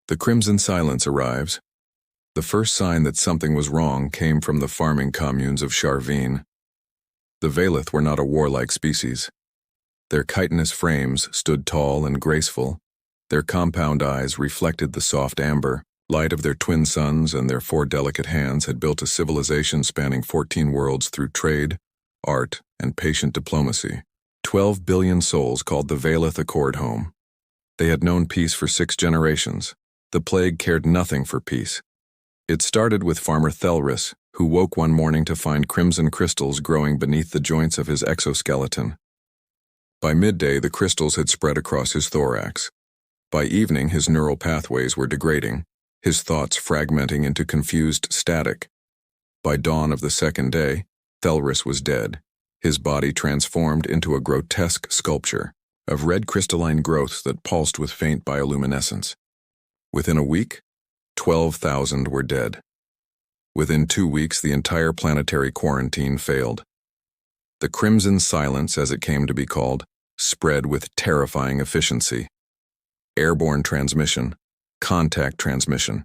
The crimson silence arrives. The first sign that something was wrong came from the farming communes of Charvine. The Velith were not a warlike species. Their chitinous frames stood tall and graceful. Their compound eyes reflected the soft amber light of their twin suns, and their 4 delicate hands had built a civilization spanning 14 worlds through trade, art, and patient diplomacy. 12 billion souls called the Velith Accord home. They had known peace for 6 generations. The plague cared nothing for peace. It started with farmer Thelris, who woke one morning to find crimson crystals growing beneath the joints of his exoskeleton. By midday, the crystals had spread across his thorax. By evening, his neural pathways were degrading, his thoughts fragmenting into confused static. By dawn of the second day, Thelris was dead, his body transformed into a grotesque sculpture of red crystalline growths that pulsed with faint bioluminescence. Within a week, 12,000 were dead. Within 2 weeks, the entire planetary quarantine failed. The crimson silence, as it came to be called, spread with terrifying efficiency. Airborne transmission, contact transmission.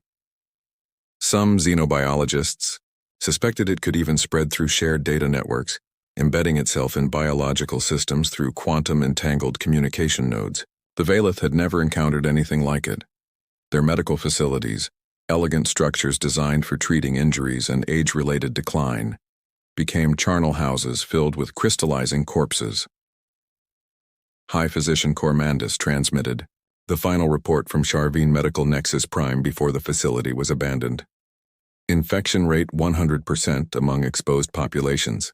Some xenobiologists suspected it could even spread through shared data networks, embedding itself in biological systems through quantum-entangled communication nodes. The Velith had never encountered anything like it. Their medical facilities, elegant structures designed for treating injuries and age-related decline, became charnel houses filled with crystallizing corpses. High Physician Cormandus transmitted the final report from Charvine Medical Nexus Prime before the facility was abandoned. Infection rate 100% among exposed populations.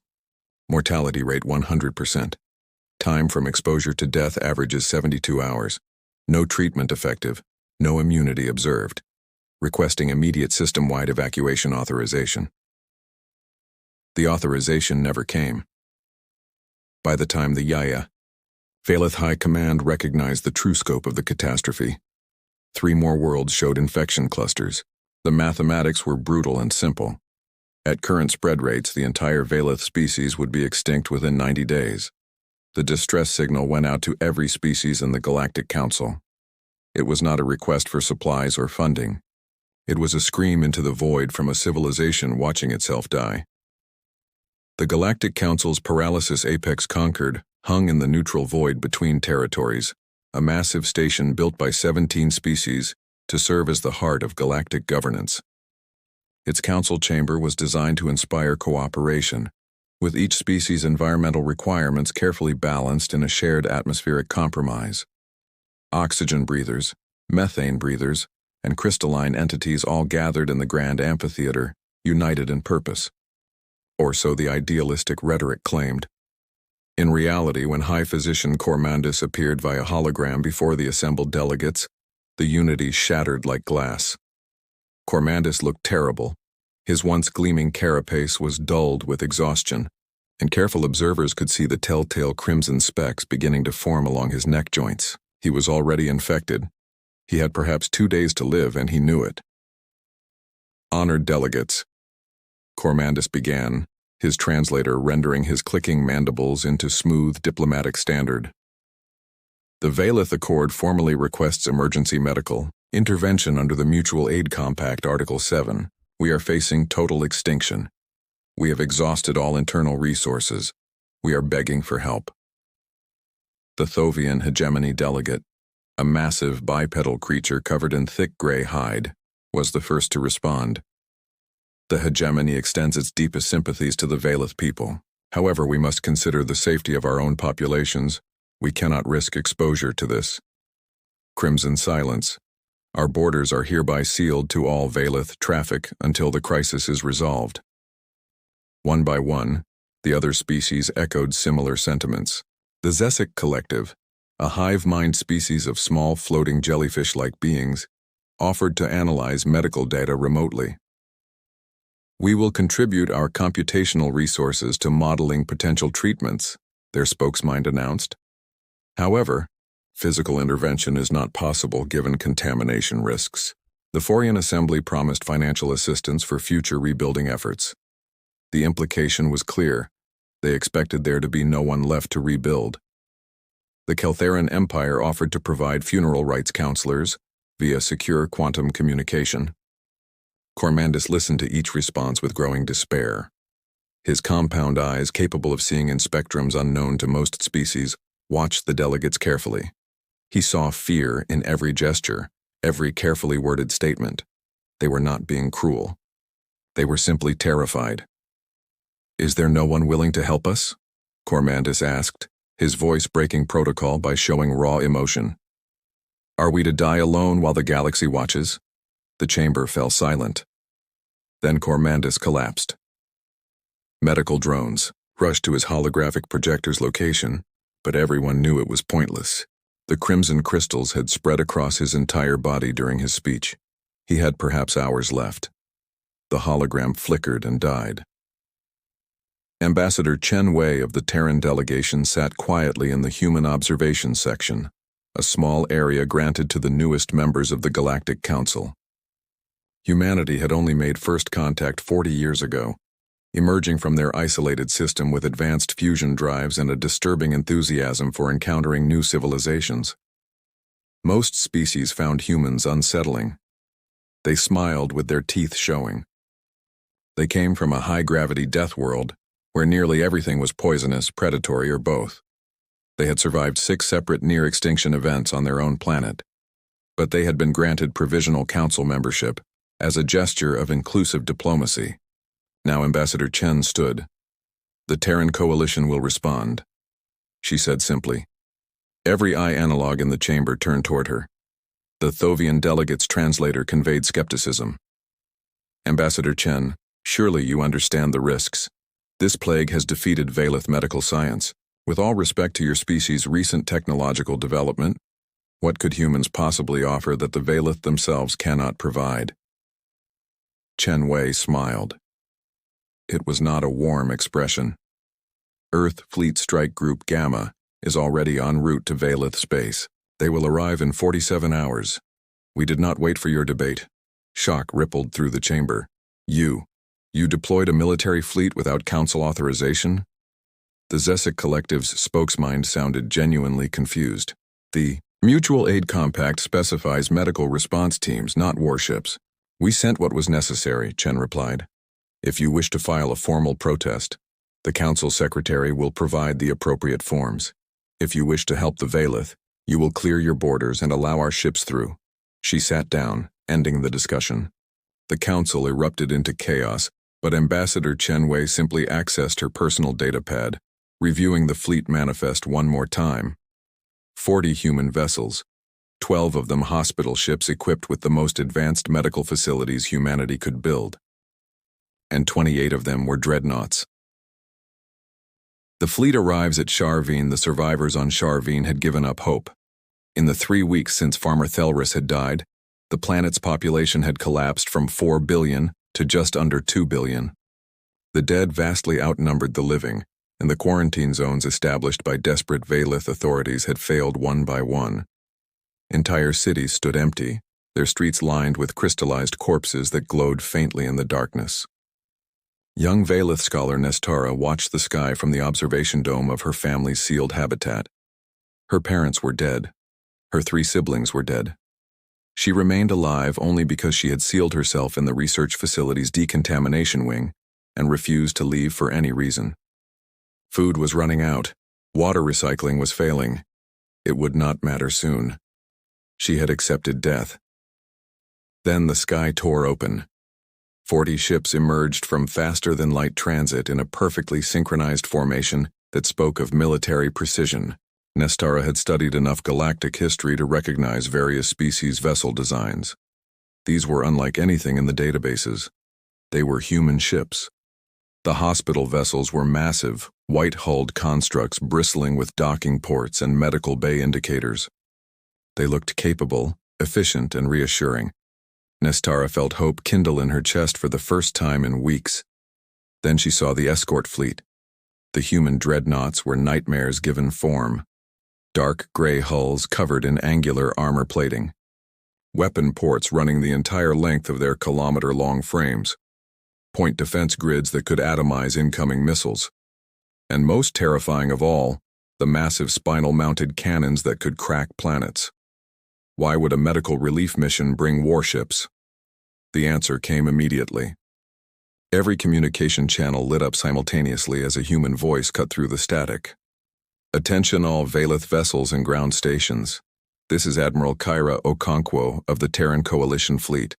Mortality rate 100%. Time from exposure to death averages 72 hours. No treatment effective. No immunity observed. Requesting immediate system-wide evacuation authorization. The authorization never came. By the time the Yaya, Velith High Command recognized the true scope of the catastrophe. 3 more worlds showed infection clusters. The mathematics were brutal and simple. At current spread rates, the entire Velith species would be extinct within 90 days. The distress signal went out to every species in the Galactic Council. It was not a request for supplies or funding. It was a scream into the void from a civilization watching itself die. The Galactic Council's paralysis apex conquered hung in the neutral void between territories, a massive station built by 17 species to serve as the heart of galactic governance. Its council chamber was designed to inspire cooperation, with each species' environmental requirements carefully balanced in a shared atmospheric compromise. Oxygen breathers, methane breathers, and crystalline entities all gathered in the grand amphitheater, united in purpose. Or so the idealistic rhetoric claimed. In reality, when High Physician Cormandus appeared via hologram before the assembled delegates, the unity shattered like glass. Cormandus looked terrible. His once gleaming carapace was dulled with exhaustion, and careful observers could see the telltale crimson specks beginning to form along his neck joints. He was already infected. He had perhaps 2 days to live, and he knew it. Honored delegates, Cormandus began, his translator rendering his clicking mandibles into smooth diplomatic standard. The Velith Accord formally requests emergency medical intervention under the Mutual Aid Compact Article 7. We are facing total extinction. We have exhausted all internal resources. We are begging for help. The Thovian hegemony delegate, a massive bipedal creature covered in thick gray hide, was the first to respond. The hegemony extends its deepest sympathies to the Velith people. However, we must consider the safety of our own populations. We cannot risk exposure to this. Crimson silence. Our borders are hereby sealed to all Velith traffic until the crisis is resolved. One by one, the other species echoed similar sentiments. The Zesic Collective, a hive-mind species of small floating jellyfish-like beings, offered to analyze medical data remotely. We will contribute our computational resources to modeling potential treatments, their spokesman announced. However, physical intervention is not possible given contamination risks. The Forian Assembly promised financial assistance for future rebuilding efforts. The implication was clear. They expected there to be no one left to rebuild. The Keltheran Empire offered to provide funeral rites counselors, via secure quantum communication. Cormandus listened to each response with growing despair. His compound eyes, capable of seeing in spectrums unknown to most species, watched the delegates carefully. He saw fear in every gesture, every carefully worded statement. They were not being cruel. They were simply terrified. "Is there no one willing to help us?" Cormandus asked, his voice breaking protocol by showing raw emotion. "Are we to die alone while the galaxy watches?" The chamber fell silent. Then Cormandus collapsed. Medical drones rushed to his holographic projector's location, but everyone knew it was pointless. The crimson crystals had spread across his entire body during his speech. He had perhaps hours left. The hologram flickered and died. Ambassador Chen Wei of the Terran delegation sat quietly in the human observation section, a small area granted to the newest members of the Galactic Council. Humanity had only made first contact 40 years ago, emerging from their isolated system with advanced fusion drives and a disturbing enthusiasm for encountering new civilizations. Most species found humans unsettling. They smiled with their teeth showing. They came from a high-gravity death world, where nearly everything was poisonous, predatory, or both. They had survived 6 separate near-extinction events on their own planet, but they had been granted provisional council membership as a gesture of inclusive diplomacy. Now Ambassador Chen stood. "The Terran Coalition will respond," she said simply. Every eye analog in the chamber turned toward her. The Thovian delegate's translator conveyed skepticism. "Ambassador Chen, surely you understand the risks. This plague has defeated Velith medical science. With all respect to your species' recent technological development, what could humans possibly offer that the Velith themselves cannot provide?" Chen Wei smiled. It was not a warm expression. Earth Fleet Strike Group Gamma is already en route to Velith space. They will arrive in 47 hours. We did not wait for your debate. Shock rippled through the chamber. You deployed a military fleet without council authorization? The Zesic Collective's spokesmind sounded genuinely confused. "The Mutual Aid Compact specifies medical response teams, not warships. We sent what was necessary," Chen replied. "If you wish to file a formal protest, the council secretary will provide the appropriate forms. If you wish to help the Velith, you will clear your borders and allow our ships through." She sat down, ending the discussion. The council erupted into chaos, but Ambassador Chen Wei simply accessed her personal datapad, reviewing the fleet manifest one more time. 40 human vessels, 12 of them hospital ships equipped with the most advanced medical facilities humanity could build. And 28 of them were dreadnoughts. The fleet arrives at Sharveen. The survivors on Sharveen had given up hope. In the 3 weeks since Farmer Thelris had died, the planet's population had collapsed from 4 billion to just under 2 billion. The dead vastly outnumbered the living, and the quarantine zones established by desperate Velith authorities had failed one by one. Entire cities stood empty, their streets lined with crystallized corpses that glowed faintly in the darkness. Young Velith scholar Nestara watched the sky from the observation dome of her family's sealed habitat. Her parents were dead. Her 3 siblings were dead. She remained alive only because she had sealed herself in the research facility's decontamination wing and refused to leave for any reason. Food was running out. Water recycling was failing. It would not matter soon. She had accepted death. Then the sky tore open. 40 ships emerged from faster-than-light transit in a perfectly synchronized formation that spoke of military precision. Nestara had studied enough galactic history to recognize various species' vessel designs. These were unlike anything in the databases. They were human ships. The hospital vessels were massive, white-hulled constructs bristling with docking ports and medical bay indicators. They looked capable, efficient, and reassuring. Nestara felt hope kindle in her chest for the first time in weeks. Then she saw the escort fleet. The human dreadnoughts were nightmares given form. Dark gray hulls covered in angular armor plating. Weapon ports running the entire length of their kilometer-long frames. Point defense grids that could atomize incoming missiles. And most terrifying of all, the massive spinal-mounted cannons that could crack planets. Why would a medical relief mission bring warships? The answer came immediately. Every communication channel lit up simultaneously as a human voice cut through the static. Attention all Valeth vessels and ground stations. This is Admiral Kyra Okonkwo of the Terran Coalition Fleet.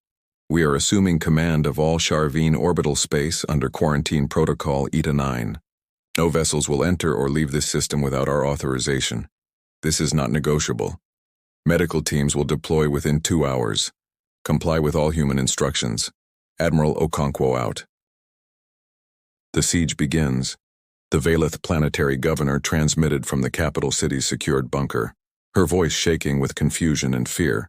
We are assuming command of all Sharveen orbital space under Quarantine Protocol ETA 9. No vessels will enter or leave this system without our authorization. This is not negotiable. Medical teams will deploy within 2 hours. Comply with all human instructions. Admiral Okonkwo out. The siege begins. The Valeth planetary governor transmitted from the capital city's secured bunker, her voice shaking with confusion and fear.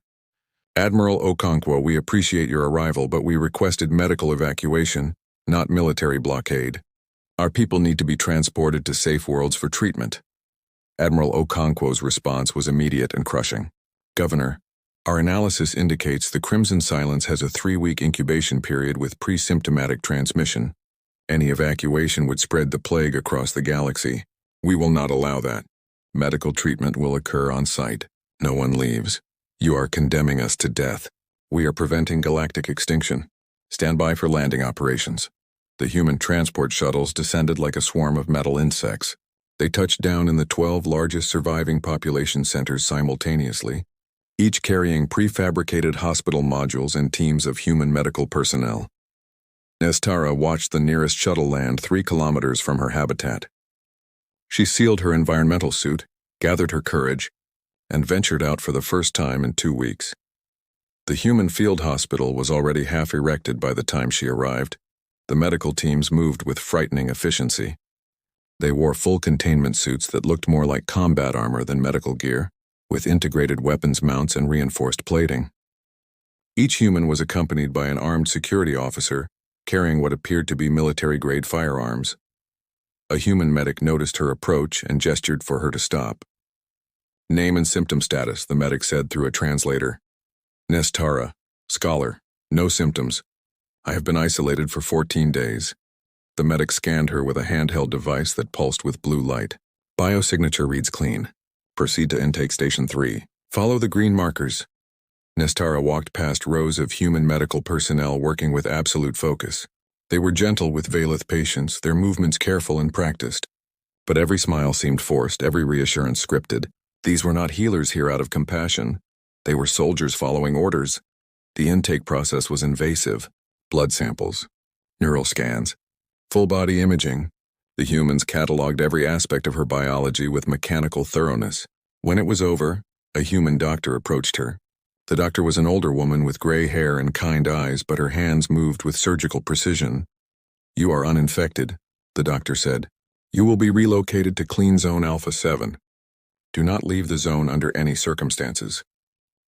Admiral Okonkwo, we appreciate your arrival, but we requested medical evacuation, not military blockade. Our people need to be transported to safe worlds for treatment. Admiral Okonkwo's response was immediate and crushing. Governor, our analysis indicates the Crimson Silence has a 3-week incubation period with pre-symptomatic transmission. Any evacuation would spread the plague across the galaxy. We will not allow that. Medical treatment will occur on site. No one leaves. You are condemning us to death. We are preventing galactic extinction. Stand by for landing operations. The human transport shuttles descended like a swarm of metal insects. They touched down in the 12 largest surviving population centers simultaneously, each carrying prefabricated hospital modules and teams of human medical personnel. Nestara watched the nearest shuttle land 3 kilometers from her habitat. She sealed her environmental suit, gathered her courage, and ventured out for the first time in 2 weeks. The human field hospital was already half erected by the time she arrived. The medical teams moved with frightening efficiency. They wore full containment suits that looked more like combat armor than medical gear, with integrated weapons mounts and reinforced plating. Each human was accompanied by an armed security officer, carrying what appeared to be military-grade firearms. A human medic noticed her approach and gestured for her to stop. Name and symptom status, the medic said through a translator. Nestara, scholar, no symptoms. I have been isolated for 14 days. The medic scanned her with a handheld device that pulsed with blue light. Biosignature reads clean. Proceed to intake station 3. Follow the green markers. Nestara walked past rows of human medical personnel working with absolute focus. They were gentle with Valeth patients, their movements careful and practiced. But every smile seemed forced, every reassurance scripted. These were not healers here out of compassion. They were soldiers following orders. The intake process was invasive. Blood samples, neural scans, full-body imaging. The humans cataloged every aspect of her biology with mechanical thoroughness. When it was over, a human doctor approached her. The doctor was an older woman with gray hair and kind eyes, but her hands moved with surgical precision. You are uninfected, the doctor said. You will be relocated to Clean Zone Alpha 7. Do not leave the zone under any circumstances.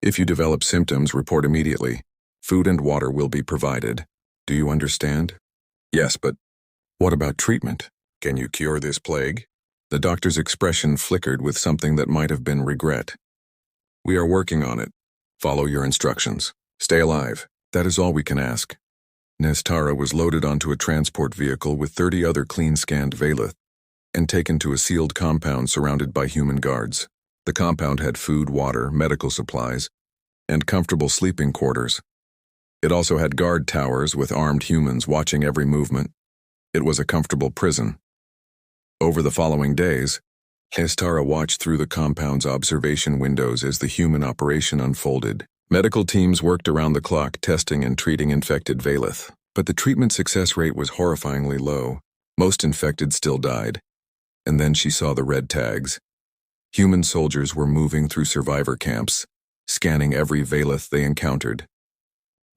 If you develop symptoms, report immediately. Food and water will be provided. Do you understand? Yes, but what about treatment? Can you cure this plague? The doctor's expression flickered with something that might have been regret. We are working on it. Follow your instructions. Stay alive. That is all we can ask. Nestara was loaded onto a transport vehicle with 30 other clean-scanned Valeth and taken to a sealed compound surrounded by human guards. The compound had food, water, medical supplies, and comfortable sleeping quarters. It also had guard towers with armed humans watching every movement. It was a comfortable prison. Over the following days, Nestara watched through the compound's observation windows as the human operation unfolded. Medical teams worked around the clock testing and treating infected Valeth, but the treatment success rate was horrifyingly low. Most infected still died. And then she saw the red tags. Human soldiers were moving through survivor camps, scanning every Valeth they encountered.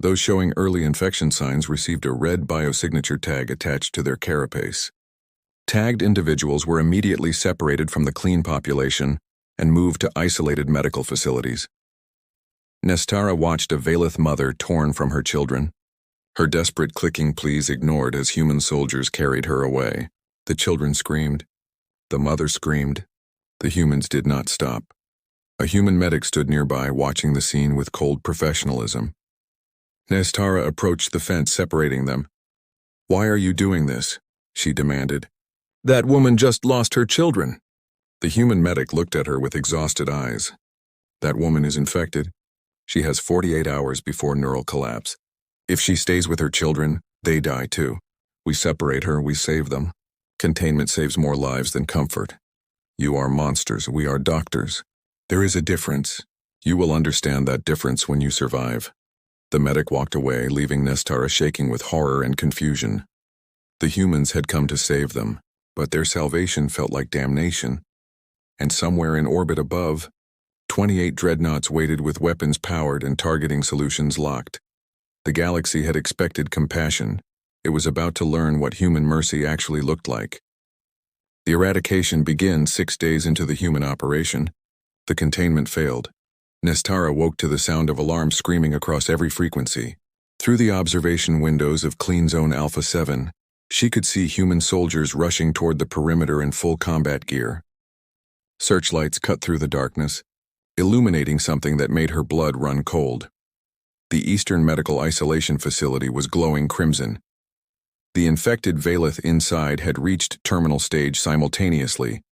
Those showing early infection signs received a red biosignature tag attached to their carapace. Tagged individuals were immediately separated from the clean population and moved to isolated medical facilities. Nestara watched a Valeth mother torn from her children, her desperate clicking pleas ignored as human soldiers carried her away. The children screamed. The mother screamed. The humans did not stop. A human medic stood nearby, watching the scene with cold professionalism. Nestara approached the fence separating them. "Why are you doing this?" she demanded. "That woman just lost her children." The human medic looked at her with exhausted eyes. "That woman is infected. She has 48 hours before neural collapse. If she stays with her children, they die too. We separate her, we save them. Containment saves more lives than comfort. You are monsters, we are doctors. There is a difference. You will understand that difference when you survive. The medic walked away, leaving Nestara shaking with horror and confusion. The humans had come to save them, but their salvation felt like damnation. And somewhere in orbit above, 28 dreadnoughts waited with weapons powered and targeting solutions locked. The galaxy had expected compassion. It was about to learn what human mercy actually looked like. The eradication begins 6 days into the human operation. The containment failed. Nestara woke to the sound of alarms screaming across every frequency. Through the observation windows of Clean Zone Alpha 7, she could see human soldiers rushing toward the perimeter in full combat gear. Searchlights cut through the darkness, illuminating something that made her blood run cold. The Eastern Medical Isolation Facility was glowing crimson. The infected Valeth inside had reached terminal stage simultaneously,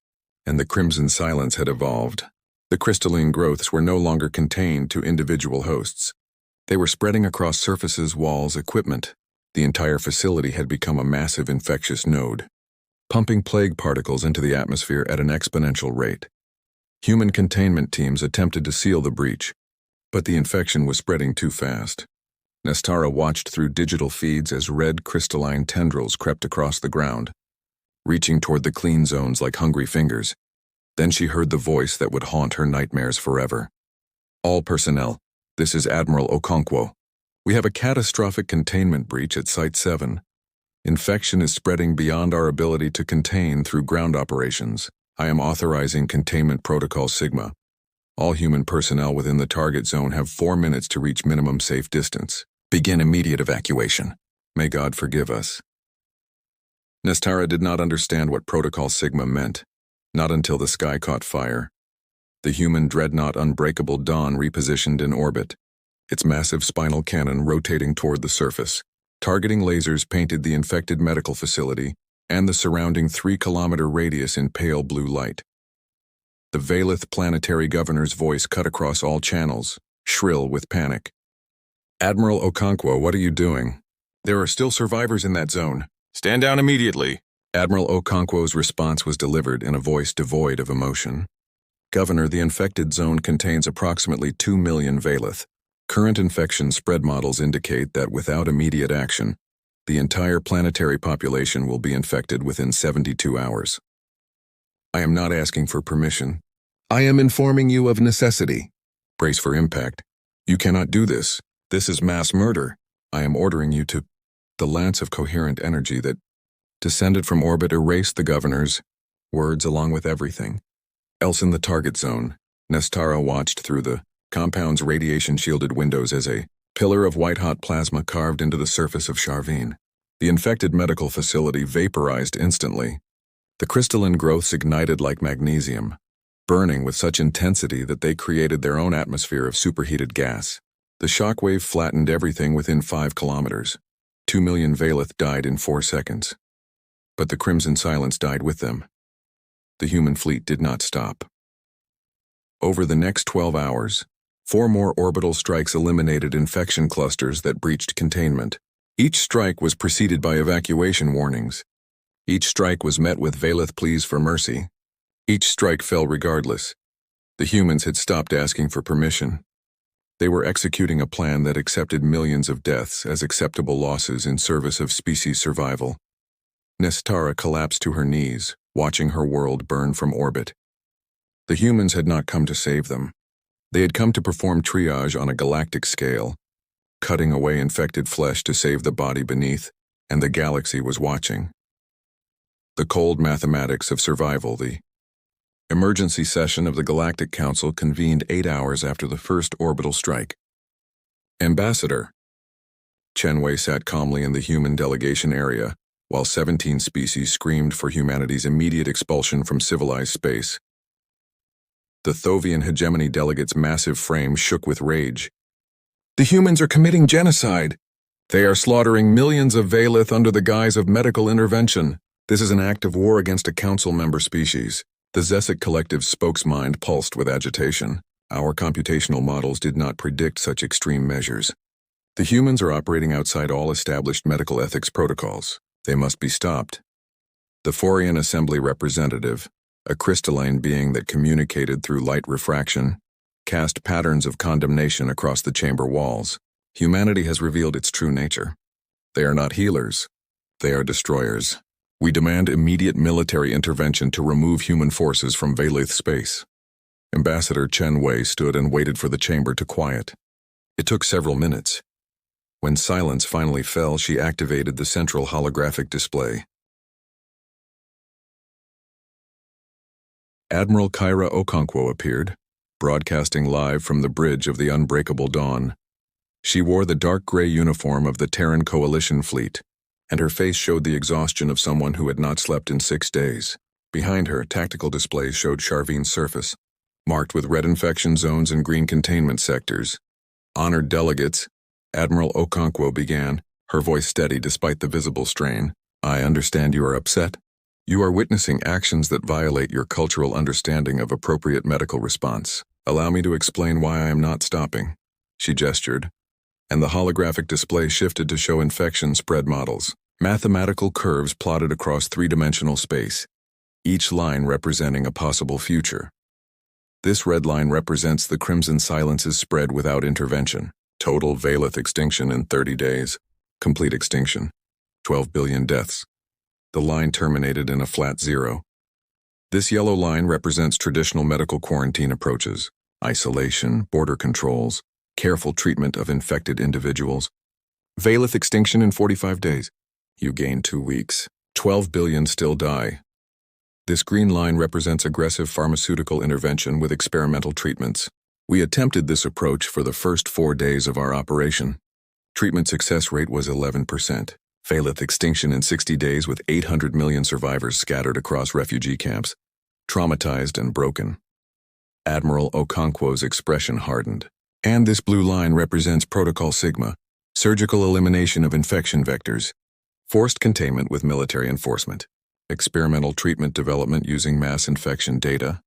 and the crimson silence had evolved. The crystalline growths were no longer contained to individual hosts. They were spreading across surfaces, walls, equipment. The entire facility had become a massive infectious node, pumping plague particles into the atmosphere at an exponential rate. Human containment teams attempted to seal the breach, but the infection was spreading too fast. Nestara watched through digital feeds as red crystalline tendrils crept across the ground, reaching toward the clean zones like hungry fingers. Then she heard the voice that would haunt her nightmares forever. All personnel, this is Admiral Okonkwo. We have a catastrophic containment breach at Site 7. Infection is spreading beyond our ability to contain through ground operations. I am authorizing Containment Protocol Sigma. All human personnel within the target zone have 4 minutes to reach minimum safe distance. Begin immediate evacuation. May God forgive us. Nestara did not understand what Protocol Sigma meant. Not until the sky caught fire. The human dreadnought Unbreakable Dawn repositioned in orbit, its massive spinal cannon rotating toward the surface. Targeting lasers painted the infected medical facility and the surrounding 3-kilometer radius in pale blue light. The Valeth planetary governor's voice cut across all channels, shrill with panic. Admiral Okonkwo, what are you doing? There are still survivors in that zone. Stand down immediately. Admiral Okonkwo's response was delivered in a voice devoid of emotion. Governor, the infected zone contains approximately 2 million Valeth. Current infection spread models indicate that without immediate action, the entire planetary population will be infected within 72 hours. I am not asking for permission. I am informing you of necessity. Brace for impact. You cannot do this. This is mass murder. I am ordering you to... The lance of coherent energy that descended from orbit erased the governor's words along with everything else in the target zone. Nestara watched through the compound's radiation-shielded windows as a pillar of white-hot plasma carved into the surface of Charvine. The infected medical facility vaporized instantly. The crystalline growths ignited like magnesium, burning with such intensity that they created their own atmosphere of superheated gas. The shockwave flattened everything within 5 kilometers. 2 million Valeth died in 4 seconds. But the crimson silence died with them. The human fleet did not stop. Over the next 12 hours, 4 more orbital strikes eliminated infection clusters that breached containment. Each strike was preceded by evacuation warnings. Each strike was met with Valeth pleas for mercy. Each strike fell regardless. The humans had stopped asking for permission. They were executing a plan that accepted millions of deaths as acceptable losses in service of species survival. Nestara collapsed to her knees, watching her world burn from orbit. The humans had not come to save them. They had come to perform triage on a galactic scale, cutting away infected flesh to save the body beneath, and the galaxy was watching. The cold mathematics of survival, the emergency session of the Galactic Council convened 8 hours after the first orbital strike. Ambassador. Chenwei sat calmly in the human delegation area, while 17 species screamed for humanity's immediate expulsion from civilized space. The Thovian hegemony delegate's massive frame shook with rage. The humans are committing genocide. They are slaughtering millions of Valeth under the guise of medical intervention. This is an act of war against a council member species. The Zesic Collective's spokesmind pulsed with agitation. Our computational models did not predict such extreme measures. The humans are operating outside all established medical ethics protocols. They must be stopped. The Fourian Assembly representative, a crystalline being that communicated through light refraction, cast patterns of condemnation across the chamber walls. Humanity has revealed its true nature. They are not healers. They are destroyers. We demand immediate military intervention to remove human forces from Valith space. Ambassador Chen Wei stood and waited for the chamber to quiet. It took several minutes. When silence finally fell, she activated the central holographic display. Admiral Kyra Okonkwo appeared, broadcasting live from the bridge of the Unbreakable Dawn. She wore the dark gray uniform of the Terran Coalition fleet, and her face showed the exhaustion of someone who had not slept in 6 days. Behind her, tactical displays showed Charvin's surface, marked with red infection zones and green containment sectors. Honored delegates, Admiral Okonkwo began, her voice steady despite the visible strain. I understand you are upset. You are witnessing actions that violate your cultural understanding of appropriate medical response. Allow me to explain why I am not stopping. She gestured, and the holographic display shifted to show infection spread models, mathematical curves plotted across 3-dimensional space, each line representing a possible future. This red line represents the crimson silence's spread without intervention. Total Valith extinction in 30 days. Complete extinction. 12 billion deaths. The line terminated in a flat 0. This yellow line represents traditional medical quarantine approaches, isolation, border controls, careful treatment of infected individuals. Valith extinction in 45 days. You gain 2 weeks. 12 billion still die. This green line represents aggressive pharmaceutical intervention with experimental treatments. We attempted this approach for the first 4 days of our operation. Treatment success rate was 11%. Valith extinction in 60 days with 800 million survivors scattered across refugee camps, traumatized and broken. Admiral Okonkwo's expression hardened. And this blue line represents Protocol Sigma, surgical elimination of infection vectors, forced containment with military enforcement, experimental treatment development using mass infection data,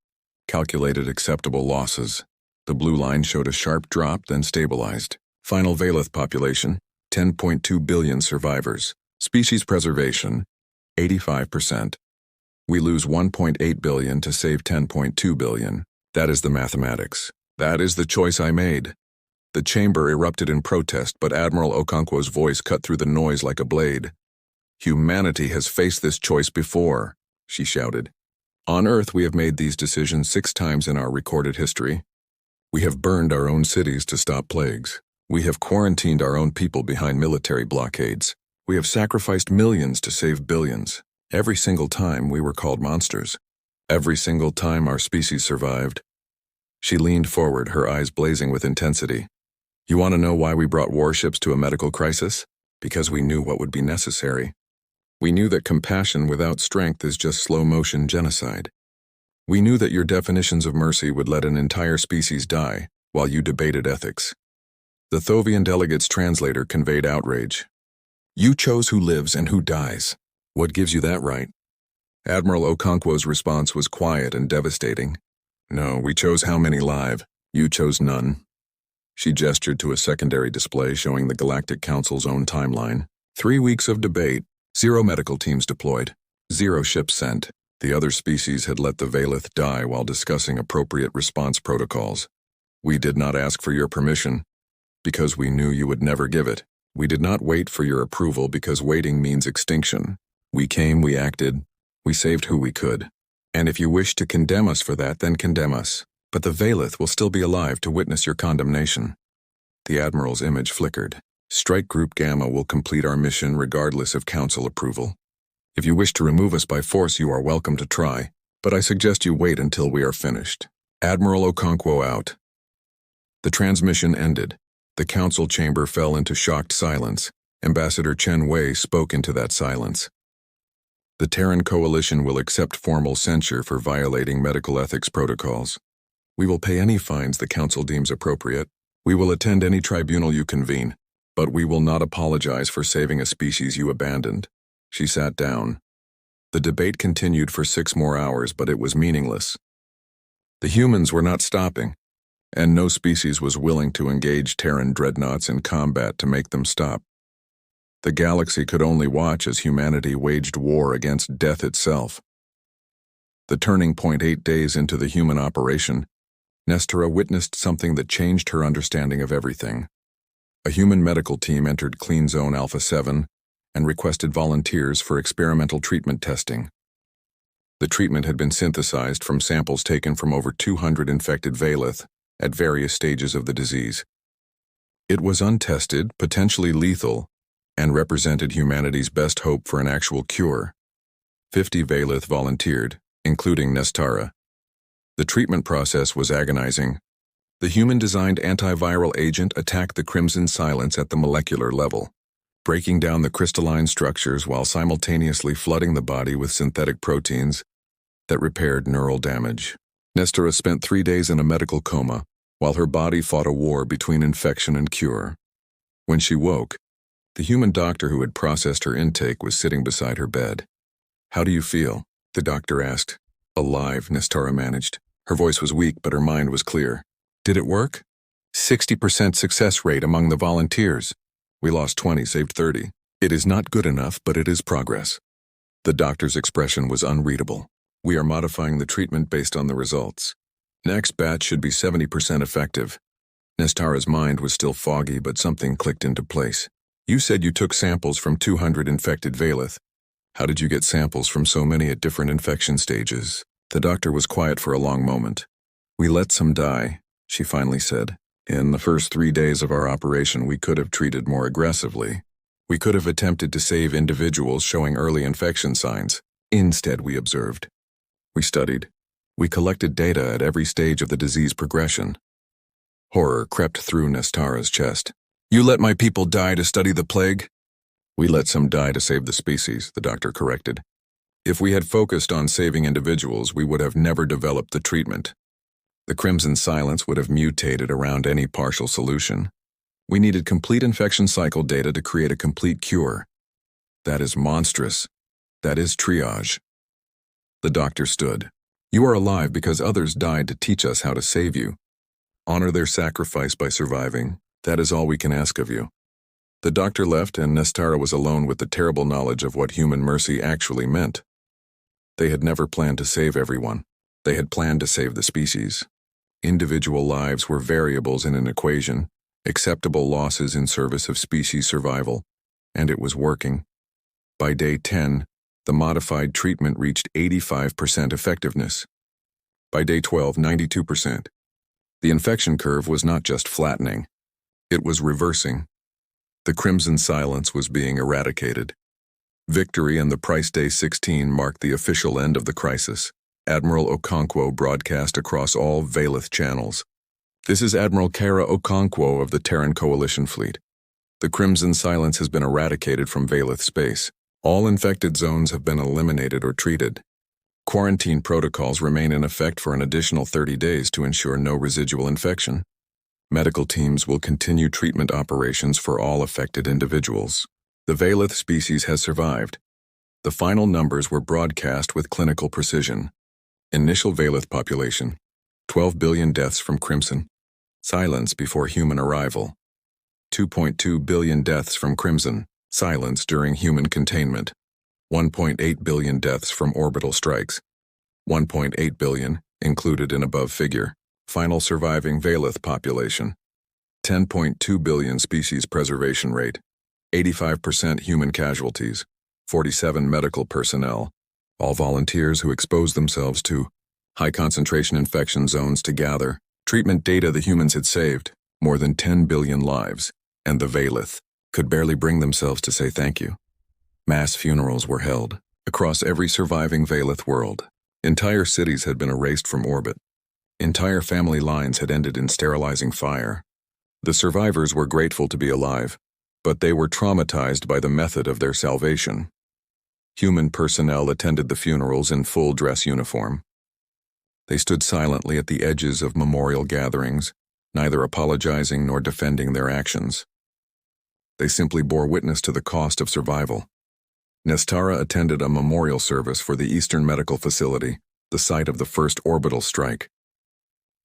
calculated acceptable losses. The blue line showed a sharp drop, then stabilized. Final Valith population, 10.2 billion survivors. Species preservation, 85%. We lose 1.8 billion to save 10.2 billion. That is the mathematics. That is the choice I made. The chamber erupted in protest, but Admiral Okonkwo's voice cut through the noise like a blade. Humanity has faced this choice before, she shouted. On Earth, we have made these decisions 6 times in our recorded history. We have burned our own cities to stop plagues. We have quarantined our own people behind military blockades. We have sacrificed millions to save billions. Every single time we were called monsters. Every single time our species survived. She leaned forward, her eyes blazing with intensity. You want to know why we brought warships to a medical crisis? Because we knew what would be necessary. We knew that compassion without strength is just slow-motion genocide. We knew that your definitions of mercy would let an entire species die while you debated ethics. The Thovian delegate's translator conveyed outrage. You chose who lives and who dies. What gives you that right? Admiral Okonkwo's response was quiet and devastating. No, we chose how many live. You chose none. She gestured to a secondary display showing the Galactic Council's own timeline. 3 weeks of debate, 0 medical teams deployed, 0 ships sent. The other species had let the Valith die while discussing appropriate response protocols. We did not ask for your permission, because we knew you would never give it. We did not wait for your approval because waiting means extinction. We came, we acted, we saved who we could. And if you wish to condemn us for that, then condemn us. But the Valith will still be alive to witness your condemnation. The Admiral's image flickered. Strike Group Gamma will complete our mission regardless of Council approval. If you wish to remove us by force, you are welcome to try, but I suggest you wait until we are finished. Admiral Okonkwo out. The transmission ended. The council chamber fell into shocked silence. Ambassador Chen Wei spoke into that silence. The Terran Coalition will accept formal censure for violating medical ethics protocols. We will pay any fines the council deems appropriate. We will attend any tribunal you convene, but we will not apologize for saving a species you abandoned. She sat down. The debate continued for 6 more hours, but it was meaningless. The humans were not stopping. and no species was willing to engage Terran dreadnoughts in combat to make them stop. The galaxy could only watch as humanity waged war against death itself. The turning point 8 days into the human operation, Nestora witnessed something that changed her understanding of everything. A human medical team entered Clean Zone Alpha 7 and requested volunteers for experimental treatment testing. The treatment had been synthesized from samples taken from over 200 infected Valeth at various stages of the disease. It was untested, potentially lethal, and represented humanity's best hope for an actual cure. 50 Valeth volunteered, including Nestora. The treatment process was agonizing. The human-designed antiviral agent attacked the crimson silence at the molecular level, breaking down the crystalline structures while simultaneously flooding the body with synthetic proteins that repaired neural damage. Nestora spent 3 days in a medical coma while her body fought a war between infection and cure. When she woke, the human doctor who had processed her intake was sitting beside her bed. "How do you feel?" the doctor asked. "Alive," Nestora managed. Her voice was weak, but her mind was clear. "Did it work?" 60% success rate among the volunteers. We lost 20, saved 30. It is not good enough, but it is progress. The doctor's expression was unreadable. "We are modifying the treatment based on the results. Next batch should be 70% effective." Nestora's mind was still foggy, but something clicked into place. "You said you took samples from 200 infected Valeth. How did you get samples from so many at different infection stages?" The doctor was quiet for a long moment. "We let some die," she finally said. "In the first 3 days of our operation, we could have treated more aggressively. We could have attempted to save individuals showing early infection signs. Instead, we observed. We studied. We collected data at every stage of the disease progression." Horror crept through Nestora's chest. "You let my people die to study the plague?" "We let some die to save the species," the doctor corrected. "If we had focused on saving individuals, we would have never developed the treatment. The crimson silence would have mutated around any partial solution. We needed complete infection cycle data to create a complete cure. That is monstrous. That is triage." The doctor stood. "You are alive because others died to teach us how to save you. Honor their sacrifice by surviving. That is all we can ask of you." The doctor left, and Nestora was alone with the terrible knowledge of what human mercy actually meant. They had never planned to save everyone. They had planned to save the species. Individual lives were variables in an equation, acceptable losses in service of species survival, and it was working. By day 10, the modified treatment reached 85% effectiveness. By day 12, 92%. The infection curve was not just flattening. It was reversing. The crimson silence was being eradicated. Victory and the price day 16 marked the official end of the crisis. Admiral Okonkwo broadcast across all Valeth channels. "This is Admiral Kara Okonkwo of the Terran Coalition Fleet. The crimson silence has been eradicated from Valeth space. All infected zones have been eliminated or treated. Quarantine protocols remain in effect for an additional 30 days to ensure no residual infection. Medical teams will continue treatment operations for all affected individuals. The Valeth species has survived. The final numbers were broadcast with clinical precision. Initial Valeth population, 12 billion deaths from crimson. Silence before human arrival. 2.2 billion deaths from crimson. Silence during human containment. 1.8 billion deaths from orbital strikes. 1.8 billion, included in above figure. Final surviving Valeth population. 10.2 billion species preservation rate. 85% human casualties. 47 medical personnel. All volunteers who exposed themselves to high-concentration infection zones to gather treatment data the humans had saved, more than 10 billion lives, and the Valeth could barely bring themselves to say thank you. Mass funerals were held across every surviving Valeth world. Entire cities had been erased from orbit. Entire family lines had ended in sterilizing fire. The survivors were grateful to be alive, but they were traumatized by the method of their salvation. Human personnel attended the funerals in full dress uniform. They stood silently at the edges of memorial gatherings, neither apologizing nor defending their actions. They simply bore witness to the cost of survival. Nestora attended a memorial service for the Eastern Medical Facility, the site of the first orbital strike.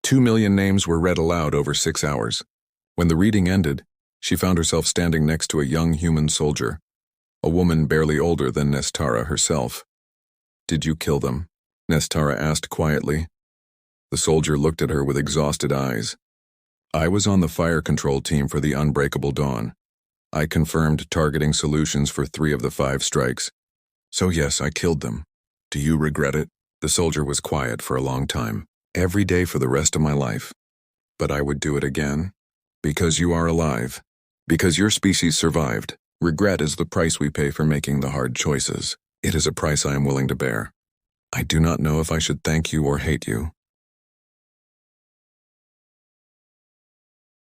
2 million names were read aloud over 6 hours. When the reading ended, she found herself standing next to a young human soldier, a woman barely older than Nestara herself. "Did you kill them?" Nestara asked quietly. The soldier looked at her with exhausted eyes. "I was on the fire control team for the Unbreakable Dawn. I confirmed targeting solutions for 3 of the 5 strikes. So yes, I killed them. Do you regret it?" The soldier was quiet for a long time. "Every day for the rest of my life. But I would do it again. Because you are alive. Because your species survived. Regret is the price we pay for making the hard choices. It is a price I am willing to bear. I do not know if I should thank you or hate you.